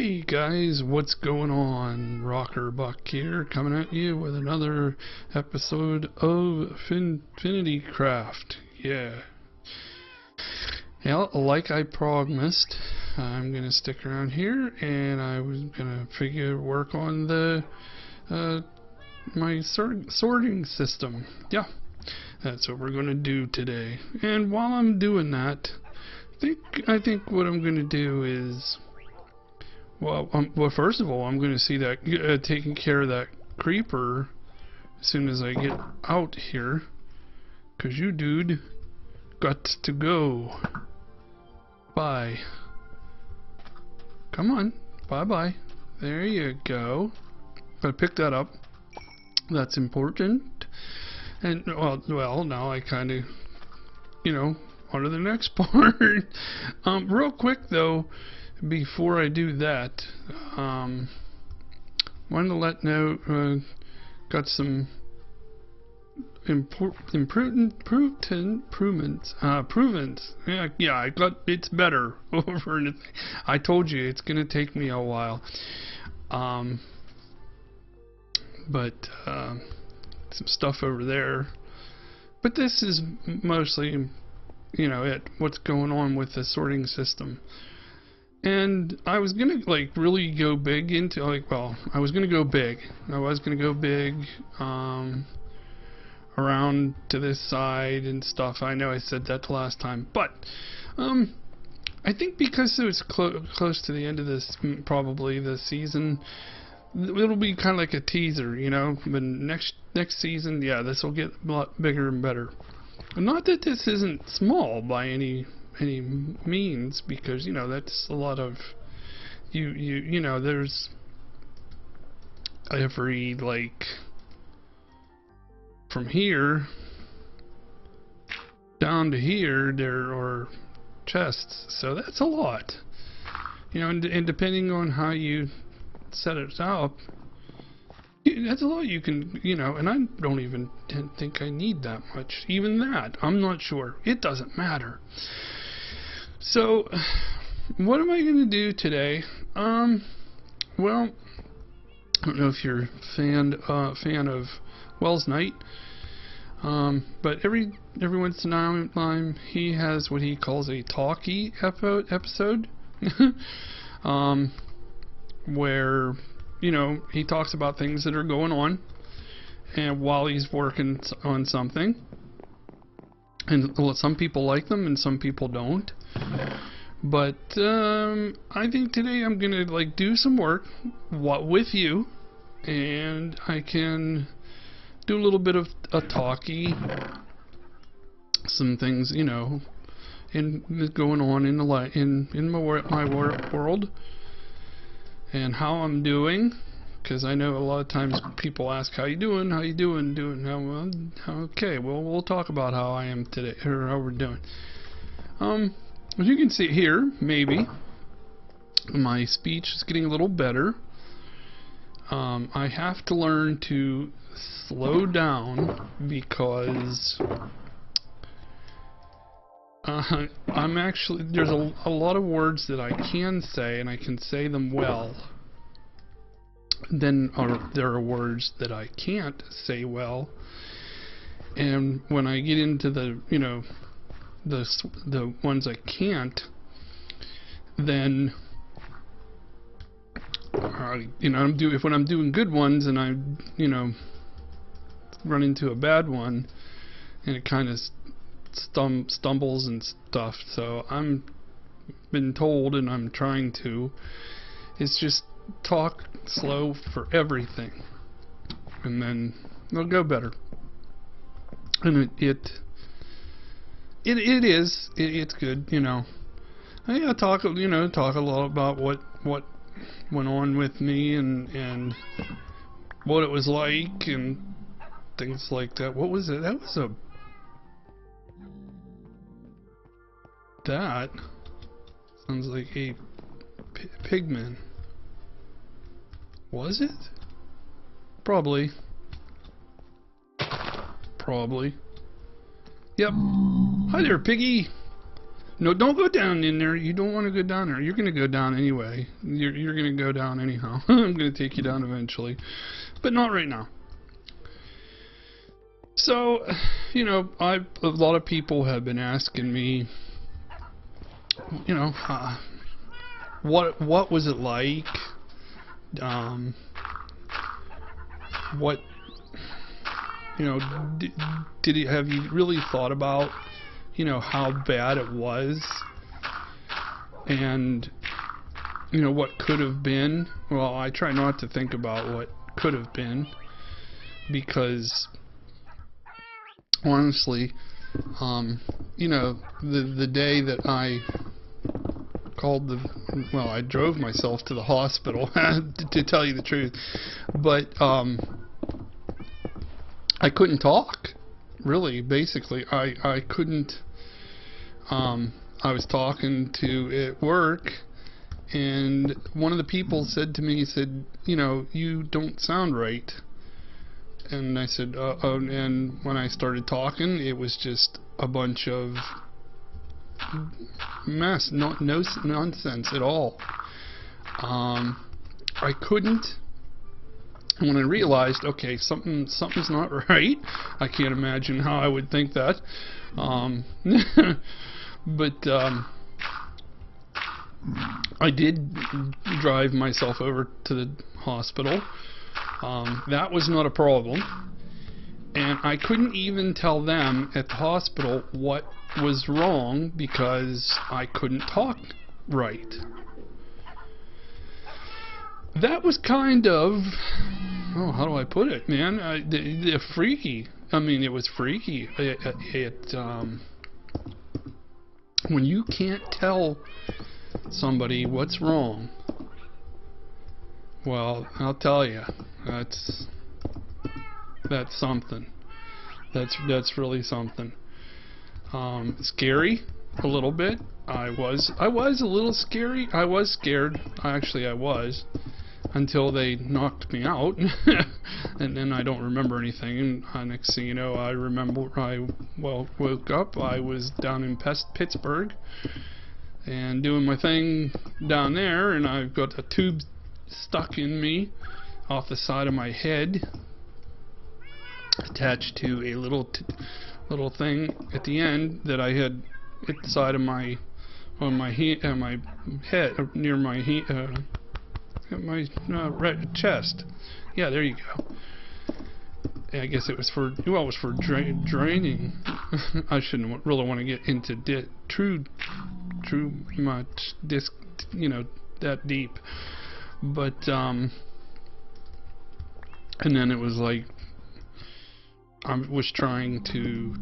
Hey guys, what's going on? RockerBuck here, coming at you with another episode of InifityCraft. Yeah, like I promised, I'm gonna stick around here, and I was gonna work on the my sorting system. Yeah, that's what we're gonna do today. And while I'm doing that, I think what I'm gonna do is. Well, first of all, I'm going to see that taking care of that creeper as soon as I get out here, 'cause you dude got to go. Bye. Come on, bye. There you go. Gotta pick that up. That's important. And well, now I kind of, on to the next part. Real quick though. Before I do that, wanted to let know, got some improvements. Yeah, I got it's better over. I told you it's gonna take me a while. But some stuff over there. But this is mostly, what's going on with the sorting system. And I was gonna really go big into I was gonna go big. Around to this side and stuff. I know I said that the last time, but I think because it was close to the end of this, probably the season, it'll be kind of like a teaser, But next season, yeah, this will get a lot bigger and better. Not that this isn't small by any means, because that's a lot of there's every from here down to here there are chests, so that's a lot, and depending on how you set it up, that's a lot you can, and I don't even think I need that much. Even that, I'm not sure. It doesn't matter. So, what am I going to do today? Well, I don't know if you're a fan of Wells Knight, but every once in a while he has what he calls a talkie episode, where he talks about things that are going on, and while he's working on something. And some people like them, and some people don't. But I think today I'm gonna do some work with you, and I can do a little bit of a talkie, some things in going on in my world, and how I'm doing. Because I know a lot of times people ask, how you doing? Okay, well, we'll talk about how I am today, or how we're doing. As you can see here, maybe my speech is getting a little better. I have to learn to slow down, because I'm actually, there's a lot of words that I can say, and I can say them well. Then there are words that I can't say well, and when I get into the the ones I can't, then when I'm doing good ones and I run into a bad one, and it kind of stumbles and stuff. So I'm been told, and I'm trying to, it's just talk slow for everything, and then it'll go better. And it's good, I talk a lot about what went on with me, and what it was like, and things like that. What was it? That sounds like a pigman. Was it? Probably. Yep. Hi there, piggy. No, don't go down in there. You don't want to go down there. You're going to go down anyway. You're going to go down anyhow. I'm going to take you down eventually, but not right now. So, you know, a lot of people have been asking me, you know, what was it like? What, you know, have you really thought about, you know, how bad it was, and, you know, what could have been? Well, I try not to think about what could have been, because honestly, you know, the day that I called I drove myself to the hospital to tell you the truth, but I couldn't talk, really. Basically, I couldn't. I was talking to at work, and one of the people said to me, he said, you know, you don't sound right. And I said, and when I started talking, it was just a bunch of mess, no nonsense at all. I couldn't. When I realized, okay, something's not right. I can't imagine how I would think that. But I did drive myself over to the hospital. That was not a problem, and I couldn't even tell them at the hospital what was wrong because I couldn't talk right. That was kind of, oh, how do I put it, man? Freaky. I mean, it was freaky. When you can't tell somebody what's wrong, well, I'll tell you, that's something. That's really something. Scary, a little bit. I was a little scary. I was scared. Actually, I was, until they knocked me out, and then I don't remember anything. And next thing you know, I remember I woke up. I was down in Pittsburgh, and doing my thing down there, and I've got a tube stuck in me off the side of my head, attached to a little thing at the end that I had at the side of my my head, near my chest. Yeah, there you go. I guess it was for, well, it was for draining. I shouldn't really want to get into too much you know, that deep. But and then it was like I was trying to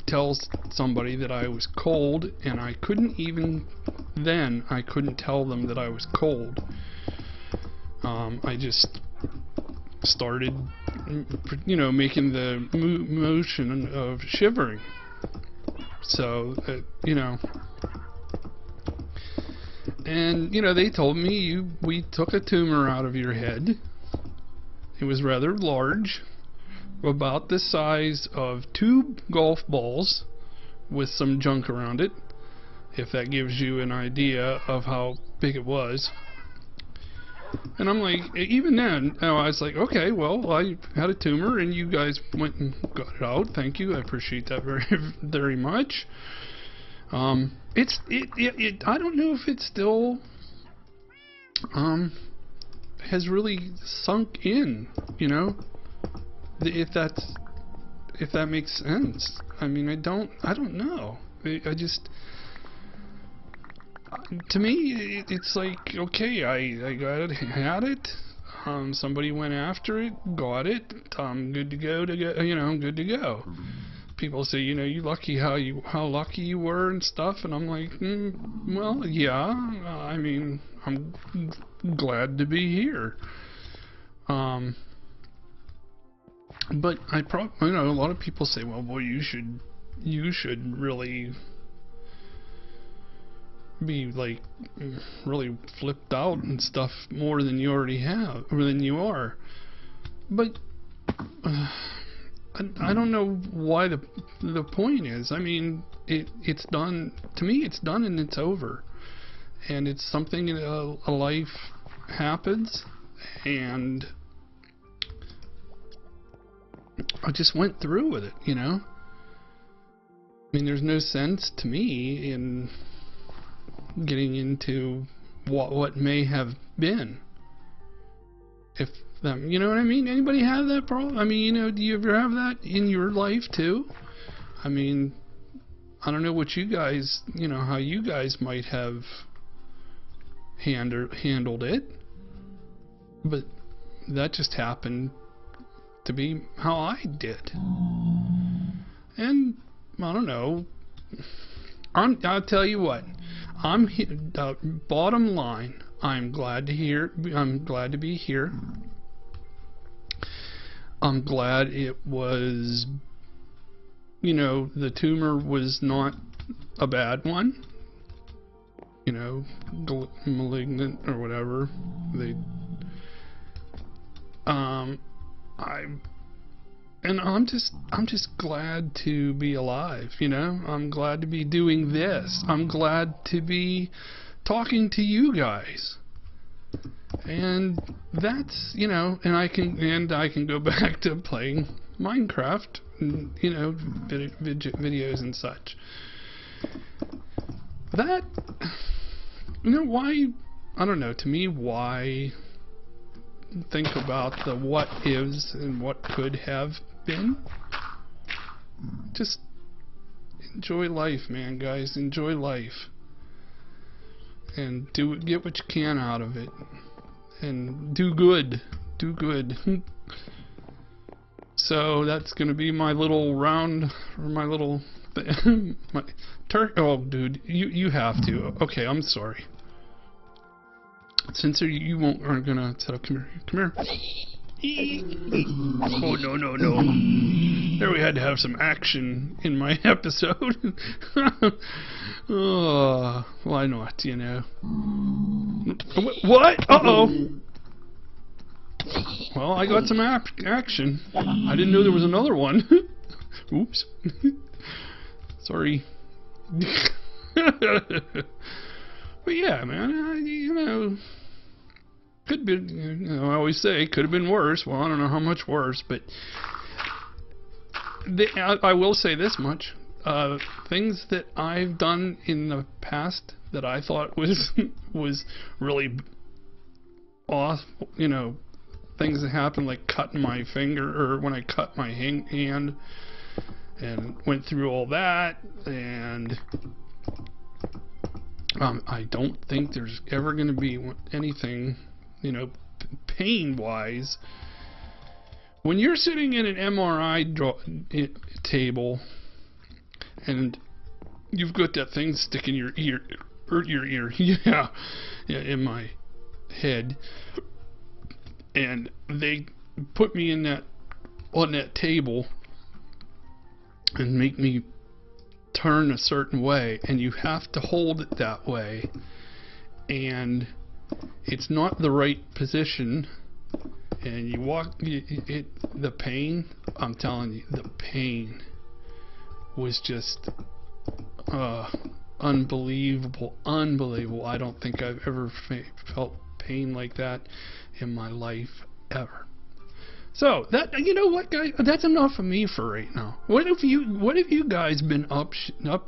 tell somebody that I was cold, and I couldn't tell them that I was cold. I just started, you know, making the motion of shivering. So, you know, and, you know, they told me we took a tumor out of your head. It was rather large, about the size of 2 golf balls with some junk around it, if that gives you an idea of how big it was. And I'm like, even then, I was like, okay, well, I had a tumor and you guys went and got it out. Thank you. I appreciate that very, very much. I don't know if it still has really sunk in, you know, if that makes sense. I mean, I don't know. I just, to me, it's like, okay, I got it, had it. Somebody went after it, got it. I'm good to go. You know, I'm good to go. People say, you know, you lucky, how lucky you were and stuff, and I'm like, well, yeah. I mean, I'm glad to be here. But you know, a lot of people say, well, boy, you should really be like really flipped out and stuff more than you already have, or than you are. But I don't know why the point is. I mean, it's done. To me, it's done and it's over. And it's something in a life happens, and I just went through with it, you know? I mean, there's no sense to me in getting into what may have been. If them, you know what I mean? Anybody have that problem? I mean, you know, do you ever have that in your life too? I mean, I don't know what you guys, you know, how you guys might have handled it, but that just happened to be how I did. And I don't know. I'll tell you what. Bottom line, I'm glad to be here. I'm glad it was, you know, the tumor was not a bad one. You know, malignant or whatever. I'm just glad to be alive, you know? I'm glad to be doing this. I'm glad to be talking to you guys. And that's, you know, and I can go back to playing Minecraft and, you know, videos and such. That, you know, why, I don't know, to me, why think about the what ifs and what could have been? Just enjoy life, man, guys. Enjoy life. And get what you can out of it. And do good. Do good. So that's gonna be my little round, or my little oh, dude, you have to. Okay, I'm sorry. Since you aren't gonna set up. Come here. Oh, no. There, we had to have some action in my episode. Oh, why not, you know? What? Uh-oh. Well, I got some action. I didn't know there was another one. Oops. Sorry. But yeah, man, you know, could be, you know, I always say could have been worse. Well, I don't know how much worse, but I will say this much. Things that I've done in the past that I thought was really off, you know, things that happened, like cutting my finger, or when I cut my hand and went through all that, and I don't think there's ever going to be anything, you know, pain-wise. When you're sitting in an MRI table and you've got that thing sticking in your ear, yeah, in my head, and they put me on that table and make me turn a certain way, and you have to hold it that way, and it's not the right position, and you walk, the pain, I'm telling you, the pain was just unbelievable. I don't think I've ever felt pain like that in my life ever. So that, you know what, guys, that's enough of me for right now. What have you guys been up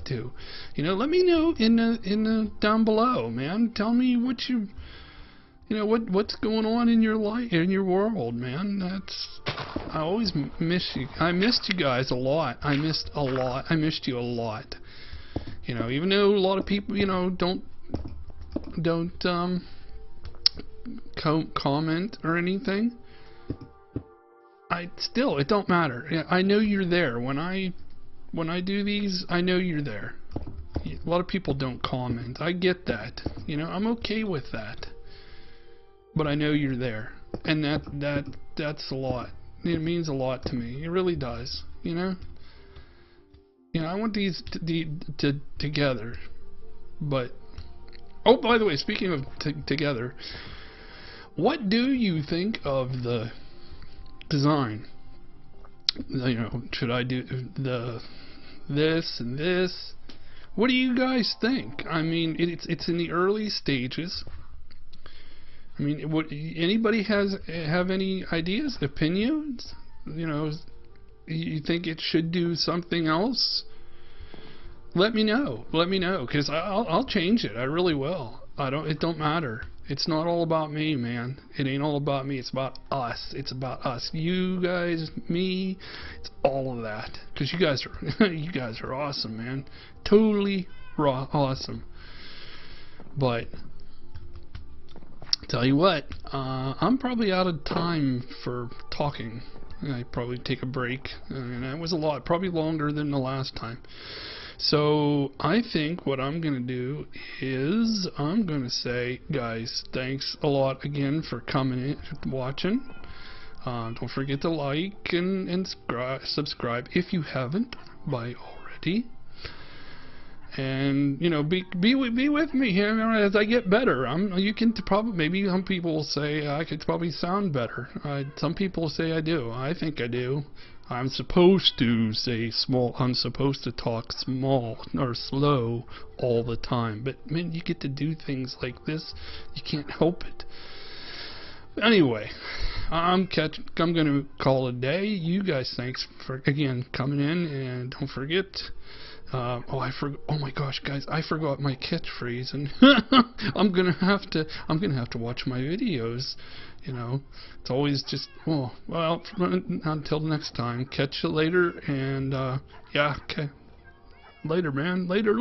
to? You know, let me know in the down below, man. Tell me what you know, what's going on in your life, in your world, man. I always miss you. I missed you guys a lot. I missed you a lot. You know, even though a lot of people, you know, don't comment or anything. It don't matter. I know you're there. When I do these, I know you're there. A lot of people don't comment. I get that. You know, I'm okay with that. But I know you're there, and that's a lot. It means a lot to me. It really does. You know. You know, I want these together. But oh, by the way, speaking of together, what do you think of the design You know, should I do this and this? What do you guys think? I mean, it's in the early stages. I mean, what, anybody have any ideas, opinions? You know, you think it should do something else? Let me know. Let me know, because I'll change it. I really will. It don't matter. It's not all about me, man. It ain't all about me. It's about us. It's about us. You guys, me. It's all of that. Because you guys are awesome, man. Totally awesome. But tell you what, I'm probably out of time for talking. I probably take a break, and that was a lot, probably longer than the last time. So I think what I'm going to do is I'm going to say, guys, thanks a lot again for coming in, watching. Don't forget to like and subscribe if you haven't by already. And you know, be with me here as I get better. You can probably, maybe some people will say I could probably sound better. Some people say I do. I think I do. I'm supposed to say small. I'm supposed to talk small or slow all the time. But man, you get to do things like this. You can't help it. Anyway, I'm going to call it a day. You guys, thanks for again coming in, and don't forget. Oh my gosh, guys, I forgot my catchphrase, and I'm gonna have to watch my videos. You know, it's always just, well, until next time. Catch you later, and yeah, okay, later, man, later.